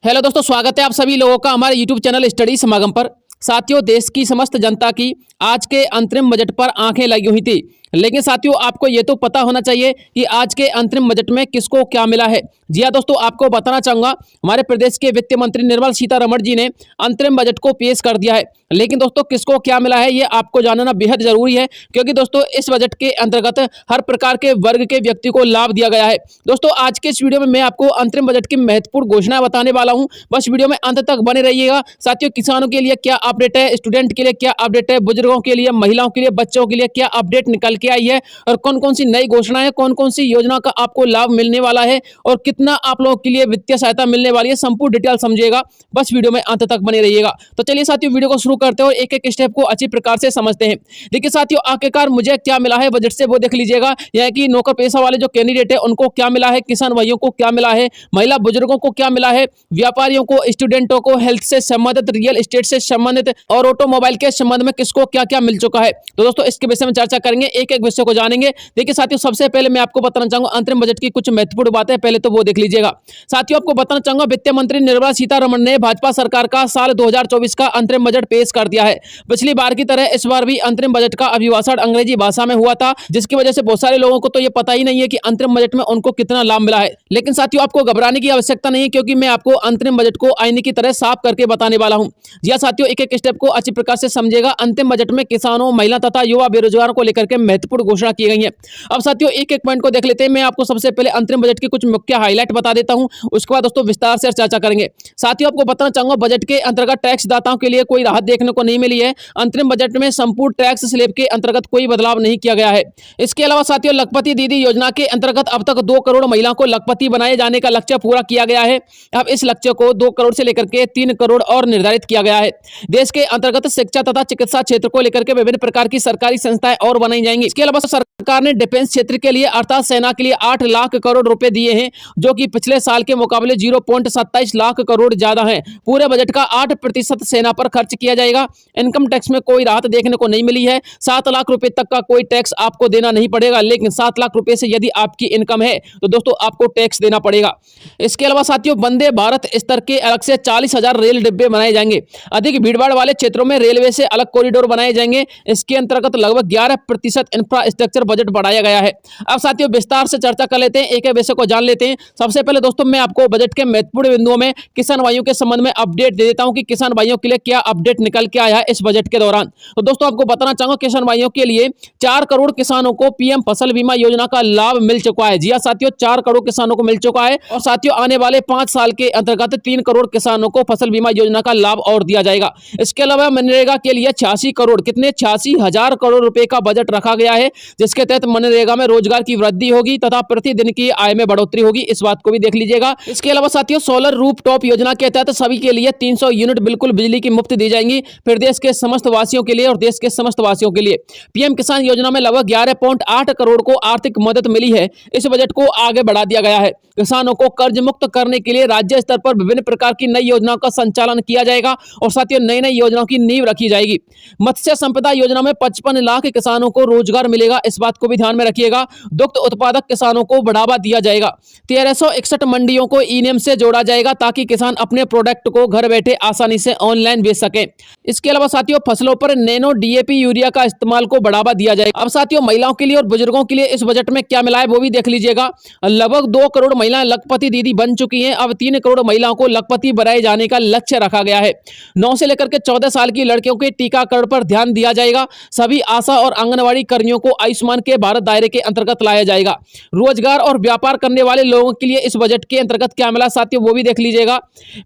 Hello दोस्तों, स्वागत है आप सभी लोगों का हमारे यूट्यूब चैनल स्टडी समागम पर। साथियों, देश की समस्त जनता की आज के अंतरिम बजट पर आंखें लगी हुई थी, लेकिन साथियों आपको ये तो पता होना चाहिए कि आज के अंतरिम बजट में किसको क्या मिला है। जी हाँ दोस्तों, आपको बताना चाहूंगा हमारे प्रदेश के वित्त मंत्री निर्मला सीतारमण जी ने अंतरिम बजट को पेश कर दिया है। लेकिन दोस्तों किसको क्या मिला है ये आपको जानना बेहद जरूरी है, क्योंकि दोस्तों इस बजट के अंतर्गत हर प्रकार के वर्ग के व्यक्ति को लाभ दिया गया है। दोस्तों आज के इस वीडियो में मैं आपको अंतरिम बजट की महत्वपूर्ण घोषणा बताने वाला हूं, बस वीडियो में अंत तक बने रहिएगा। साथियों, किसानों के लिए क्या अपडेट है, स्टूडेंट के लिए क्या अपडेट है, बुजुर्गों के लिए, महिलाओं के लिए, बच्चों के लिए क्या अपडेट निकल के आई है और कौन कौन सी नई घोषणाएं, कौन कौन सी योजना का आपको लाभ मिलने वाला है और कितना आप लोगों के लिए वित्तीय सहायता मिलने वाली है, संपूर्ण डिटेल समझिएगा। बस वीडियो में अंत तक बने रहिएगा। तो चलिए साथियों, वीडियो को शुरू करते हैं और एक एक स्टेप को अच्छी प्रकार से समझते हैं। देखिए साथियों, आखिरकार मुझे क्या मिला है बजट से वो देख लीजिएगा। यह कि नौकर पेशा वाले जो कैंडिडेट है उनको क्या मिला है, किसान भाइयों को क्या मिला है, महिला बुजुर्गों को क्या मिला है, व्यापारियों को, स्टूडेंटों को, हेल्थ से संबंधित, रियल एस्टेट से संबंधित और ऑटोमोबाइल के संबंध में किसको क्या क्या मिल चुका है। तो दोस्तों इसके विषय में चर्चा करेंगे, एक एक विषय को जानेंगे। देखिए साथियों, सबसे पहले मैं आपको बताना चाहूंगा अंतरिम बजट की कुछ महत्वपूर्ण बातें, पहले तो वो देख लीजिएगा। साथियों आपको बताना चाहूंगा वित्त मंत्री निर्मला सीतारमण ने भाजपा सरकार का साल 2024 का अंतरिम बजट पेश कर दिया है। पिछली बार की तरह इस बार भी अंतरिम बजट का अभिभाषण अंग्रेजी भाषा में हुआ था, जिसकी वजह से बहुत सारे लोगों को तो ये पता ही नहीं है कि अंतरिम बजट में उनको कितना लाभ मिला है। लेकिन साथियों आपको घबराने की आवश्यकता नहीं है, क्योंकि मैं आपको अंतरिम बजट को आईने की तरह साफ करके बताने वाला हूं। जी हां साथियों, एक एक स्टेप को अच्छी प्रकार से समझिएगा। अंतिम बजट में किसानों, महिला तथा युवा बेरोजगारों को लेकर के महत्वपूर्ण घोषणा की गई है। अब साथियों एक एक पॉइंट को देख लेते हैं। मैं आपको सबसे पहले अंतरिम बजट की कुछ मुख्य हाईलाइट बता देता हूं, उसके बाद दोस्तों विस्तार से चर्चा करेंगे। साथियों आपको बताना चाहूंगा बजट के अंतर्गत टैक्स दाताओं के लिए कोई राहत देखने को नहीं मिली है। अंतरिम बजट में संपूर्ण टैक्स स्लैब के अंतर्गत कोई बदलाव नहीं किया गया है। इसके अलावा साथियों लखपति दीदी योजना के अंतर्गत अब तक 2 करोड़ महिलाओं को लखपति बनाए जाने का लक्ष्य पूरा किया गया है। अब इस लक्ष्य को 2 करोड़ से लेकर के 3 करोड़ और निर्धारित किया गया है। देश के अंतर्गत शिक्षा तथा चिकित्सा क्षेत्र को लेकर के विभिन्न प्रकार की सरकारी संस्थाएं और बनाई जाएंगी। इसके अलावा सरकार ने डिफेंस क्षेत्र के लिए अर्थात सेना के लिए 8 लाख करोड़ रुपए दिए हैं, जो कि पिछले साल के मुकाबले 0.27 लाख करोड़ ज्यादा है। पूरे बजट का 8% सेना पर खर्च किया जाएगा। इनकम टैक्स में कोई राहत देखने को नहीं मिली है। 7 लाख रुपए तक का कोई टैक्स आपको देना नहीं पड़ेगा, लेकिन 7 लाख रुपए से यदि आपकी इनकम है तो दोस्तों आपको टैक्स देना पड़ेगा। इसके अलावा साथियों वंदे भारत स्तर के अलग से 40,000 रेल डिब्बे बनाए जाएंगे। अधिक भीड़भाड़ वाले क्षेत्रों में रेलवे से अलग कॉरिडोर बनाए जाएंगे। इसके अंतर्गत लगभग 11% इंफ्रास्ट्रक्चर बजट बढ़ाया गया है। अब साथियों विस्तार से चर्चा कर लेते हैं, एक एक विषय को जान लेते हैं। सबसे पहले दोस्तों मैं आपको बजट के महत्वपूर्ण बिंदुओं में किसान भाइयों के संबंध में अपडेट दे देता हूं कि किसान भाइयों के लिए क्या अपडेट निकल के आया है इस बजट के दौरान। तो दोस्तों आपको बताना चाहूंगा किसान भाइयों के लिए 4 करोड़ किसानों को पीएम फसल बीमा योजना का लाभ मिल चुका है। जी हां साथियों, 4 करोड़ किसानों को मिल चुका है और साथियों आने वाले 5 साल के अंतर्गत 3 करोड़ किसानों को फसल बीमा योजना का लाभ और दिया जाएगा। इसके अलावा मनरेगा के लिए 86 करोड़ 86,000 करोड़ रुपए का बजट रखा गया है, जिसके तहत मनरेगा में रोजगार की वृद्धि होगी तथा प्रतिदिन की आय में बढ़ोतरी होगी। इस बात को भी देख लीजिएगा। इसके अलावा साथियों सोलर रूफटॉप योजना के तहत सभी के लिए 300 यूनिट बिल्कुल बिजली की मुफ्त दी जाएंगी, फिर देश के समस्त वासियों के लिए और देश के समस्त वासियों के लिए। पीएम किसान योजना में लगभग 11.8 करोड़ को आर्थिक मदद मिली है। इस बजट को आगे बढ़ा दिया गया है। किसानों को कर्ज मुक्त करने के लिए राज्य स्तर पर विभिन्न प्रकार की नई योजनाओं का संचालन किया जाएगा और साथियों नई नई योजनाओं की नींव रखी जाएगी। मत्स्य संपदा योजना में 55 लाख किसानों को रोजगार मिलेगा, इस बात को भी ध्यान में रखिएगा। दुग्ध उत्पादक किसानों को बढ़ावा दिया जाएगा। 1361 मंडियों को ई-नेम से जोड़ा जाएगा ताकि किसान अपने प्रोडक्ट को घर बैठे आसानी से ऑनलाइन बेच सके। इसके अलावा साथियों फसलों पर नैनो डीएपी यूरिया का इस्तेमाल को बढ़ावा दिया जाएगा। अब साथियों महिलाओं के लिए और बुजुर्गों के लिए इस बजट में क्या मिला है वो भी देख लीजिएगा। लगभग 2 करोड़ महिलाएं लखपति दीदी बन चुकी हैं। अब 3 करोड़ महिलाओं को लखपति बनाए जाने का लक्ष्य रखा गया है। 9 से लेकर के 14 साल की लड़कियों के टीकाकरण पर ध्यान दिया जाएगा। सभी आशा और आंगनबाड़ी कर्मियों को आयुष्मान के भारत दायरे के अंतर्गत लाया जाएगा। रोजगार और व्यापार करने वाले लोगों के लिए इस बजट के अंतर्गत क्या मिला साथियों वो भी देख लीजिएगा।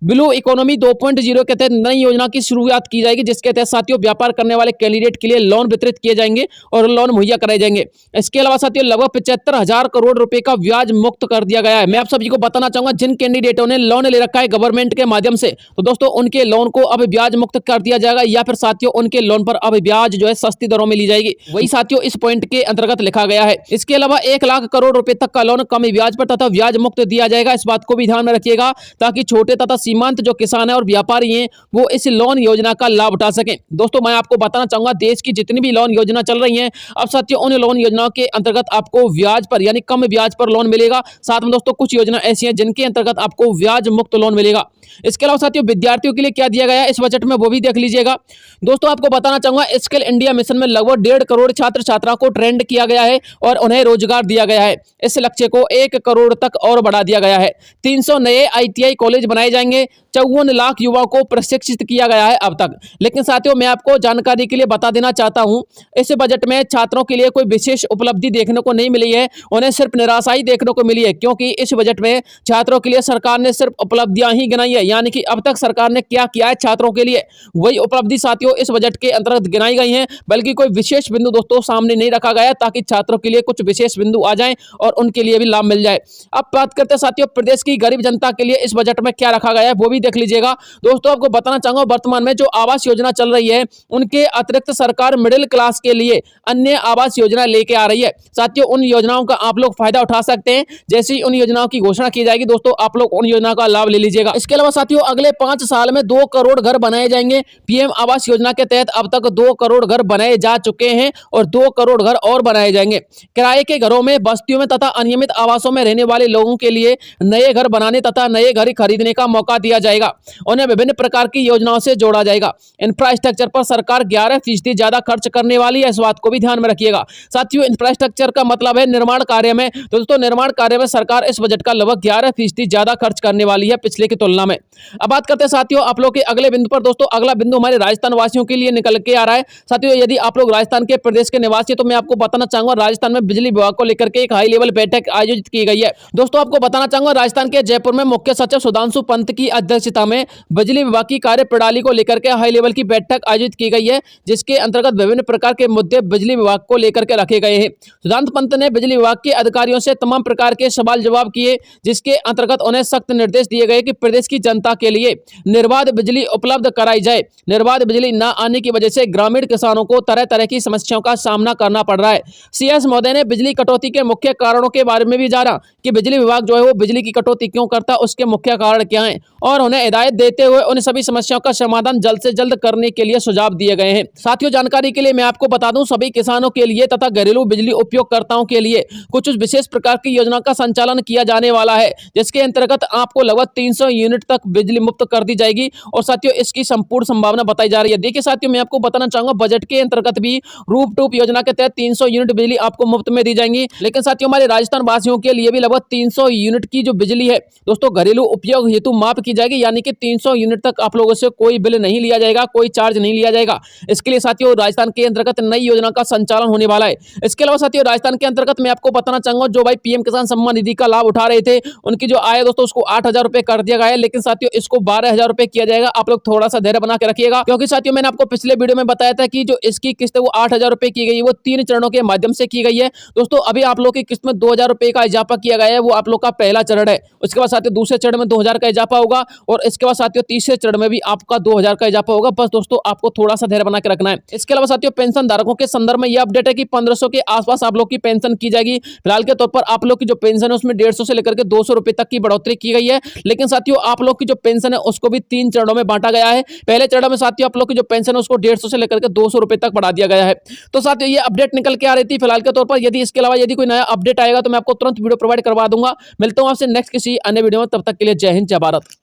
ब्लू इकोनॉमी 2.0 के तहत नई योजना की शुरुआत की जाएगी, जिसके तहत साथियों व्यापार करने वाले कैंडिडेट के लिए लोन वितरित किए जाएंगे और लोन मुहैया कराए जाएंगे। इसके अलावा साथियों लगभग 75,000 करोड़ रुपए का ब्याज मुक्त कर दिया गया है। मैं आप सभी को बताना चाहूंगा जिन कैंडिडेटों ने लोन ले रखा है गवर्नमेंट के माध्यम से, तो दोस्तों उनके लोन को अब ब्याज मुक्त कर दिया जाएगा या फिर साथियों उनके लोन पर अब ब्याज जो है सस्ती दरों में ली जाएगी। वही साथियों इस पॉइंट के अंतर्गत लिखा गया है। इसके अलावा 1 लाख करोड़ रुपए तक का लोन कम ब्याज पर तथा ब्याज मुक्त दिया जाएगा। इस बात को भी ध्यान में रखिएगा ताकि छोटे तथा सीमांत जो किसान है और व्यापारी हैं वो इस लोन योजना का लाभ उठा सकें। दोस्तों मैं आपको बताना चाहूंगा देश की जितनी भी लोन योजना चल रही है अब साथियों उन लोन योजनाओं के अंतर्गत आपको ब्याज पर यानी कम ब्याज पर लोन मिलेगा। साथ में दोस्तों कुछ योजना ऐसी हैं जिनके अंतर्गत आपको ब्याज मुक्त लोन मिलेगा। इसके अलावा साथियों विद्यार्थियों के लिए क्या दिया गया है इस बजट में वो भी देख लीजिएगा। दोस्तों आपको बताना चाहूंगा स्किल इंडिया मिशन में लगभग 1.5 करोड़ छात्र छात्राओं को ट्रेंड किया गया है और उन्हें रोजगार दिया गया है। इस लक्ष्य को 1 करोड़ तक और बढ़ा दिया गया है। 300 नए ITI कॉलेज बनाए जाएंगे। 54 लाख युवाओं को प्रशिक्षित किया गया है अब तक। लेकिन साथियों मैं आपको जानकारी के लिए बता देना चाहता हूं इस बजट में छात्रों के लिए कोई विशेष उपलब्धि देखने को नहीं मिली है, उन्हें सिर्फ निराशा ही देखने को मिली है क्योंकि इस बजट में छात्रों के लिए सरकार ने सिर्फ उपलब्धियां ही गिनाई है। यानी कि अब तक सरकार ने क्या किया है छात्रों के लिए वही उपलब्धि साथियों इस बजट के अंतर्गत गिनाई गई है, बल्कि कोई विशेष बिंदु दोस्तों सामने नहीं रखा गया ताकि छात्रों के लिए कुछ विशेष बिंदु आ जाए और उनके लिए भी लाभ मिल जाए। अब बात करते हैं साथियों प्रदेश की गरीब जनता के लिए इस बजट में क्या रखा गया है वो भी देख लीजिएगा। दोस्तों आपको बताना चाहूंगा वर्तमान में जो आवास योजना चल रही है उनके अतिरिक्त सरकार मिडिल क्लास के लिए अन्य आवास योजना लेके आ रही है। साथियों उन योजनाओं का आप लोग फायदा उठा सकते हैं। जैसे ही उन योजनाओं की घोषणा की जाएगी दोस्तों आप लोग उन योजनाओं का लाभ ले लीजिएगा। इसके अलावा साथियों अगले 5 साल में 2 करोड़ घर बनाए जाएंगे। PM आवास योजना के तहत अब तक 2 करोड़ घर बनाए जा चुके हैं और 2 करोड़ घर और बनाए जाएंगे। किराए के घरों में बस्तियों में तथा अनियमित आवासों में रहने वाले लोगों के लिए नए घर बनाने तथा नए घर खरीदने का मौका दिया जाएगा। उन्हें विभिन्न प्रकार की योजनाओं से जोड़ा जाएगा। इंफ्रास्ट्रक्चर पर सरकार 11% ज्यादा खर्च करने वाली है, इस बात को भी ध्यान में रखिएगा। साथियों इंफ्रास्ट्रक्चर का मतलब है निर्माण कार्य में। दोस्तों निर्माण कार्य में सरकार इस बजट का लगभग 11% ज्यादा खर्च करने वाली है पिछले की तुलना में। अब बात करते हैं साथियों आप लोग के अगले बिंदु पर। दोस्तों अगला बिंदु हमारे राजस्थान वासियों के लिए निकल के आ रहा है। साथियों यदि आप लोग राजस्थान के प्रदेश के निवासी तो मैं आपको बताना चाहूंगा राजस्थान में बिजली विभाग को लेकर के एक हाई लेवल बैठक आयोजित की गई है। दोस्तों आपको बताना चाहूंगा राजस्थान के जयपुर में मुख्य सचिव सुधांशु पंत की अध्यक्षता में बिजली विभाग की कार्य प्रणाली को लेकर के हाई लेवल की बैठक आयोजित की गई है, जिसके अंतर्गत विभिन्न प्रकार के मुद्दे बिजली विभाग को लेकर के रखे गए हैं। सुधांशु पंत ने बिजली विभाग के अधिकारियों से तमाम प्रकार के सवाल जवाब किए, जिसके अंतर्गत उन्हें सख्त निर्देश दिए गए कि प्रदेश की जनता के लिए निर्बाध बिजली उपलब्ध कराई जाए। निर्बाध बिजली न आने की वजह से ग्रामीण किसानों को तरह तरह की समस्याओं का सामना करना पड़ रहा है। CS महोदय ने बिजली कटौती के मुख्य कारणों के बारे में भी जाना कि बिजली विभाग जो है वो बिजली की कटौती क्यों करता है, उसके मुख्य कारण क्या हैं, और उन्हें हिदायत देते हुए उन सभी समस्याओं का समाधान जल्द से जल्द करने के लिए सुझाव दिए गए हैं। साथियों जानकारी के लिए मैं आपको बता दूं सभी किसानों के लिए तथा घरेलू बिजली उपयोगकर्ताओं के लिए कुछ विशेष प्रकार की योजना का संचालन किया जाने वाला है, जिसके अंतर्गत आपको लगभग 300 यूनिट तक बिजली मुक्त कर दी जाएगी और साथियों इसकी संपूर्ण संभावना बताई जा रही है। देखिए साथियों मैं आपको बताना चाहूंगा बजट के अंतर्गत भी रूफटॉप योजना के तहत 300 यूनिट बिजली आपको मुफ्त में दी जाएंगी। लेकिन साथियों हमारे राजस्थान वासियों के लिए भी लगभग 300 यूनिट की जो बिजली है दोस्तों घरेलू उपयोग हेतु माफ की जाएगी, यानी कि 300 यूनिट तक आप लोगों से कोई बिल नहीं लिया जाएगा, कोई चार्ज नहीं लिया जाएगा। इसके लिए साथियों राजस्थान के अंतर्गत नई योजना का संचालन होने वाला है। इसके अलावा साथियों राजस्थान के अंतर्गत मैं आपको बताना चाहूंगा जो भाई PM किसान सम्मान निधि का लाभ उठा रहे थे उनकी जो आय दोस्तों उसको 8,000 रुपए कर दिया गया है, लेकिन साथियों इसको 12,000 रुपए किया जाएगा। आप लोग थोड़ा सा धैर्य बना के रखिएगा, क्योंकि साथियों मैंने आपको पिछले वीडियो में बताया था कि जो इसकी किस्त है वो 8,000 रुपए की गई है, वो 3 चरणों के माध्यम से की गई है। दोस्तों अभी आप लोग की किस्त में 2,000 रुपए का इजाफा किया गया है, वो आप लोग का पहला चरण है। उसके बाद साथियों दूसरे चरण में 2,000 का इजाफा होगा और इसके बाद साथियों तीसरे चरण में भी आपका 2,000 का इजाफा होगा। बस दोस्तों आपको थोड़ा सा धैर्य बना के रखना है। इसके अलावा साथियों पेंशन धारकों के संदर्भ में यह अपडेट है कि 1500 के आसपास आप लोग की पेंशन की जाएगी। फिलहाल के तौर पर आप लोग की जो पेंशन है उसमें 150 से लेकर के 200 रुपए तक की बढ़ोतरी की गई है। लेकिन साथियों आप लोग की जो पेंशन है उसको भी 3 चरणों में बांटा गया है। पहले चरण में साथियों आप लोग की जो पेंशन है उसको 150 से लेकर के 200 रुपए तक बढ़ा दिया गया है। तो साथियों ये अपडेट निकल के आ रही थी फिलहाल के तौर पर। यदि इसके अलावा यदि कोई नया अपडेट आएगा तो मैं आपको तुरंत वीडियो प्रोवाइड करवा दूंगा। मिलता हूं आपसे नेक्स्ट किसी अन्य वीडियो में, तब तक के लिए जय हिंद जय भारत।